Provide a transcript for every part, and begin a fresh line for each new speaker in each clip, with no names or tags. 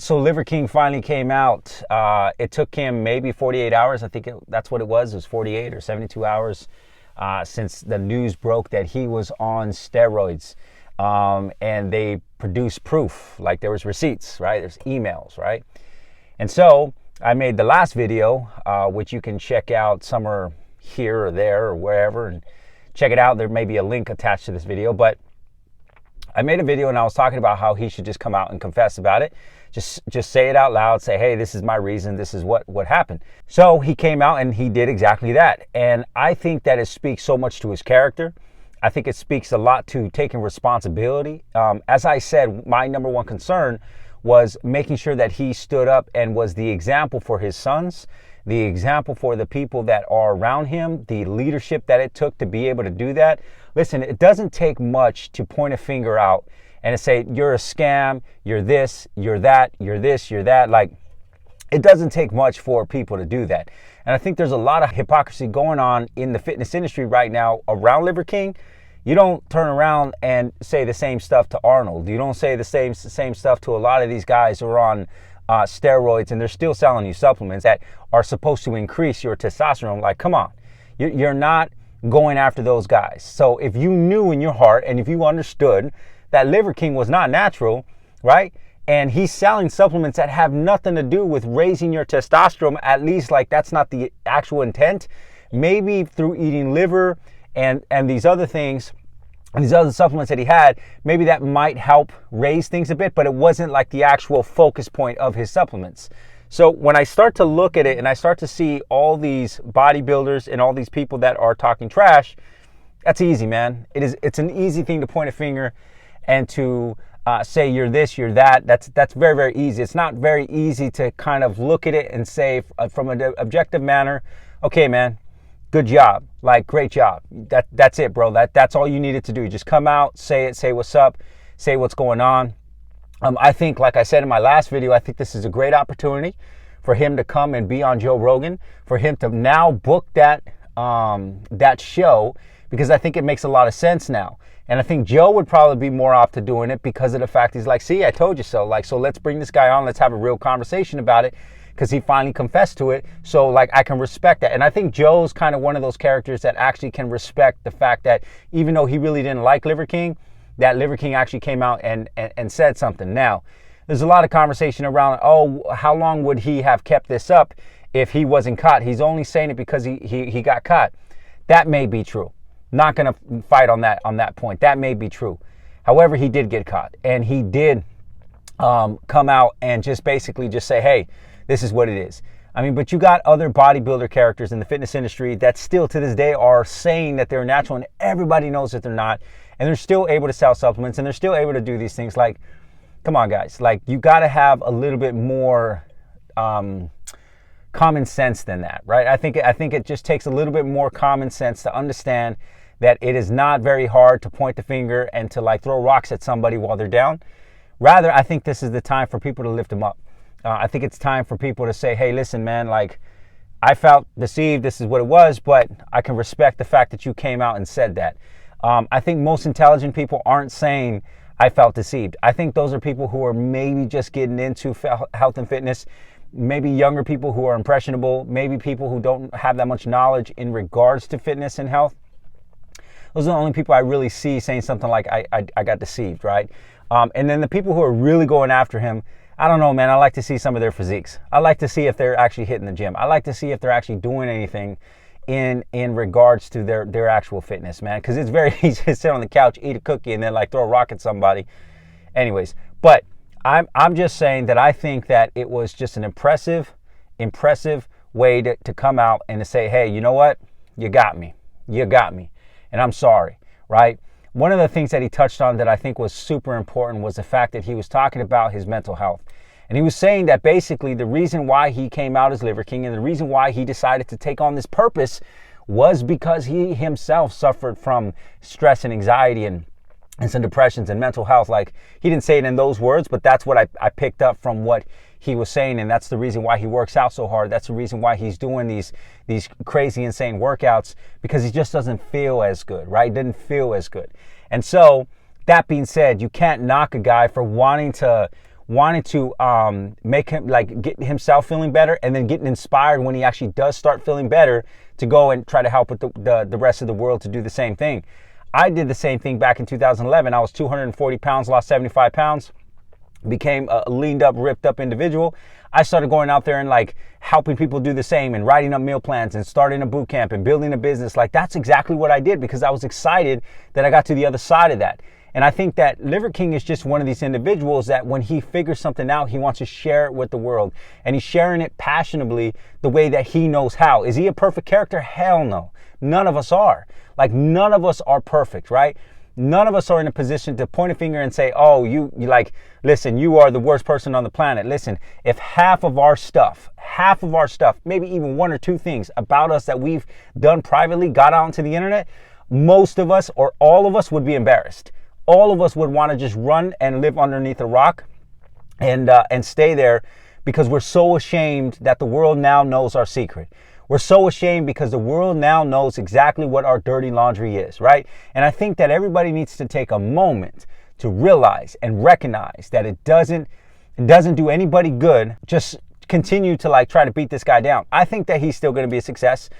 So Liver King finally came out. It took him maybe 48 hours. I think that's what it was. It was 48 or 72 hours since the news broke that he was on steroids. And they produced proof, like there was receipts, right? There's emails, right? And so I made the last video, which you can check out somewhere here or there or wherever, and check it out. There may be a link attached to this video, but I made a video and I was talking about how he should just come out and confess about it. Just say it out loud. Say, hey, this is my reason. This is what happened. So he came out and he did exactly that. And I think that it speaks so much to his character. I think it speaks a lot to taking responsibility. As I said, my number one concern was making sure that he stood up and was the example for his sons, the example for the people that are around him, the leadership that it took to be able to do that. Listen, it doesn't take much to point a finger out and to say, you're a scam, you're this, you're that, you're this, you're that. Like, it doesn't take much for people to do that. And I think there's a lot of hypocrisy going on in the fitness industry right now around Liver King. You don't turn around and say the same stuff to Arnold. You don't say the same stuff to a lot of these guys who are on steroids and they're still selling you supplements that are supposed to increase your testosterone. Like, come on. You're not going after those guys. So if you knew in your heart and if you understood that Liver King was not natural, right? And he's selling supplements that have nothing to do with raising your testosterone, at least like that's not the actual intent. Maybe through eating liver and these other things, and these other supplements that he had, maybe that might help raise things a bit, but it wasn't like the actual focus point of his supplements. So when I start to look at it and I start to see all these bodybuilders and all these people that are talking trash, that's easy, man. It's an easy thing to point a finger and to say you're this, you're that. That's very, very easy. It's not very easy to kind of look at it and say from an objective manner, okay, man, good job. Like, great job. That's it, bro. That's all you needed to do. Just come out, say it, say what's up, say what's going on. I think, like I said in my last video, I think this is a great opportunity for him to come and be on Joe Rogan, for him to now book that show, because I think it makes a lot of sense now. And I think Joe would probably be more opt to doing it because of the fact he's like, see, I told you so. Like, so let's bring this guy on. Let's have a real conversation about it because he finally confessed to it. So, like, I can respect that. And I think Joe's kind of one of those characters that actually can respect the fact that even though he really didn't like Liver King, that Liver King actually came out and said something. Now, there's a lot of conversation around, oh, how long would he have kept this up if he wasn't caught? He's only saying it because he got caught. That may be true. Not going to fight on that point. That may be true. However, he did get caught, and he did come out and just basically just say, hey, this is what it is. I mean, but you got other bodybuilder characters in the fitness industry that still to this day are saying that they're natural, and everybody knows that they're not, and they're still able to sell supplements, and they're still able to do these things. Like, come on, guys. Like, you got to have a little bit more common sense than that, right? I think it just takes a little bit more common sense to understand that it is not very hard to point the finger and to like throw rocks at somebody while they're down. Rather, I think this is the time for people to lift them up. I think it's time for people to say, hey, listen, man, like, I felt deceived. This is what it was, but I can respect the fact that you came out and said that. I think most intelligent people aren't saying, I felt deceived. I think those are people who are maybe just getting into health and fitness, maybe younger people who are impressionable, maybe people who don't have that much knowledge in regards to fitness and health. Those are the only people I really see saying something like, I got deceived, right? And then the people who are really going after him, I don't know, man. I like to see some of their physiques. I like to see if they're actually hitting the gym. I like to see if they're actually doing anything in regards to their actual fitness, man. Because it's very easy to sit on the couch, eat a cookie, and then like throw a rock at somebody. Anyways, but I'm just saying that I think that it was just an impressive way to come out and to say, hey, you know what? You got me. And I'm sorry, right? One of the things that he touched on that I think was super important was the fact that he was talking about his mental health. And he was saying that basically the reason why he came out as Liver King and the reason why he decided to take on this purpose was because he himself suffered from stress and anxiety and some depressions and mental health. Like, he didn't say it in those words, but that's what I picked up from what he was saying, and that's the reason why he works out so hard. That's the reason why he's doing these crazy, insane workouts, because he just doesn't feel as good, right? Didn't feel as good. And so, that being said, you can't knock a guy for wanting to wanting to make him, like, get himself feeling better, and then getting inspired when he actually does start feeling better to go and try to help with the rest of the world to do the same thing. I did the same thing back in 2011. I was 240 pounds, lost 75 pounds, became a leaned up, ripped up individual. I started going out there and like helping people do the same and writing up meal plans and starting a boot camp and building a business. Like, that's exactly what I did, because I was excited that I got to the other side of that. And I think that Liver King is just one of these individuals that when he figures something out, he wants to share it with the world. And he's sharing it passionately the way that he knows how. Is he a perfect character? Hell no. None of us are. Like, none of us are perfect, right? None of us are in a position to point a finger and say, oh, you like, listen, you are the worst person on the planet. Listen, if half of our stuff, maybe even one or two things about us that we've done privately got out into the internet, most of us or all of us would be embarrassed. All of us would want to just run and live underneath a rock and stay there, because we're so ashamed that the world now knows our secret. We're so ashamed because the world now knows exactly what our dirty laundry is, right? And I think that everybody needs to take a moment to realize and recognize that it doesn't do anybody good. Just continue to like try to beat this guy down. I think that he's still going to be a success.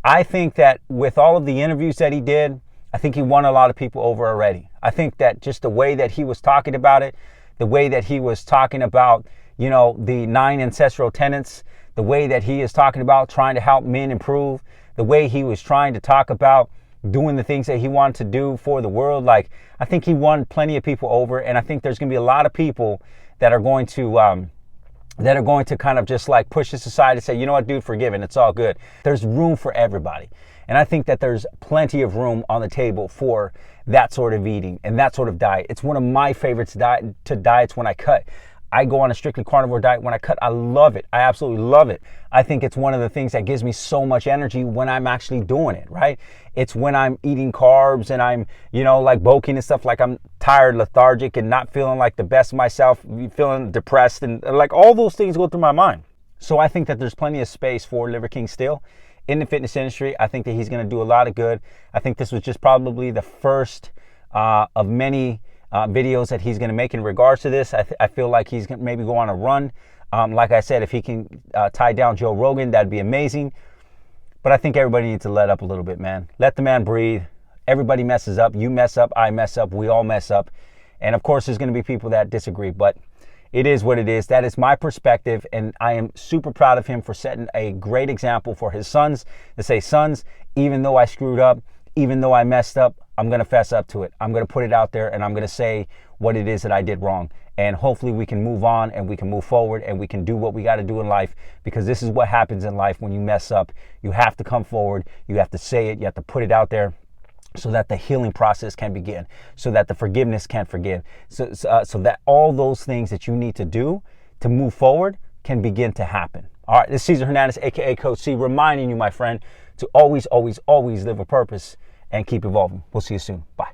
I think that with all of the interviews that he did, I think he won a lot of people over already. I think that just the way that he was talking about it, the way that he was talking about, you know, the 9 ancestral tenets, the way that he is talking about trying to help men improve, the way he was trying to talk about doing the things that he wanted to do for the world. Like, I think he won plenty of people over, and I think there's going to be a lot of people that are going to kind of just like push this aside and say, you know what, dude, forgive it. It's all good. There's room for everybody. And I think that there's plenty of room on the table for that sort of eating and that sort of diet. It's one of my favorites to diets when I cut. I go on a strictly carnivore diet when I cut. I love it. I absolutely love it. I think it's one of the things that gives me so much energy when I'm actually doing it, right? It's when I'm eating carbs and I'm, you know, like bulking and stuff, like I'm tired, lethargic, and not feeling like the best of myself, feeling depressed, and like all those things go through my mind. So I think that there's plenty of space for Liver King still in the fitness industry. I think that he's going to do a lot of good. I think this was just probably the first of many videos that he's going to make in regards to this. I feel like he's going to maybe go on a run. Like I said, if he can tie down Joe Rogan, that'd be amazing. But I think everybody needs to let up a little bit, man. Let the man breathe. Everybody messes up. You mess up. I mess up. We all mess up. And of course, there's going to be people that disagree, but it is what it is. That is my perspective, and I am super proud of him for setting a great example for his sons to say, sons, even though I screwed up, even though I messed up, I'm going to fess up to it. I'm going to put it out there, and I'm going to say what it is that I did wrong. And hopefully we can move on and we can move forward and we can do what we got to do in life, because this is what happens in life when you mess up. You have to come forward. You have to say it. You have to put it out there, so that the healing process can begin, so that the forgiveness can forgive, so that all those things that you need to do to move forward can begin to happen. All right, this is Cesar Hernandez, aka Coach C, reminding you, my friend, to always, always, always live a purpose and keep evolving. We'll see you soon. Bye.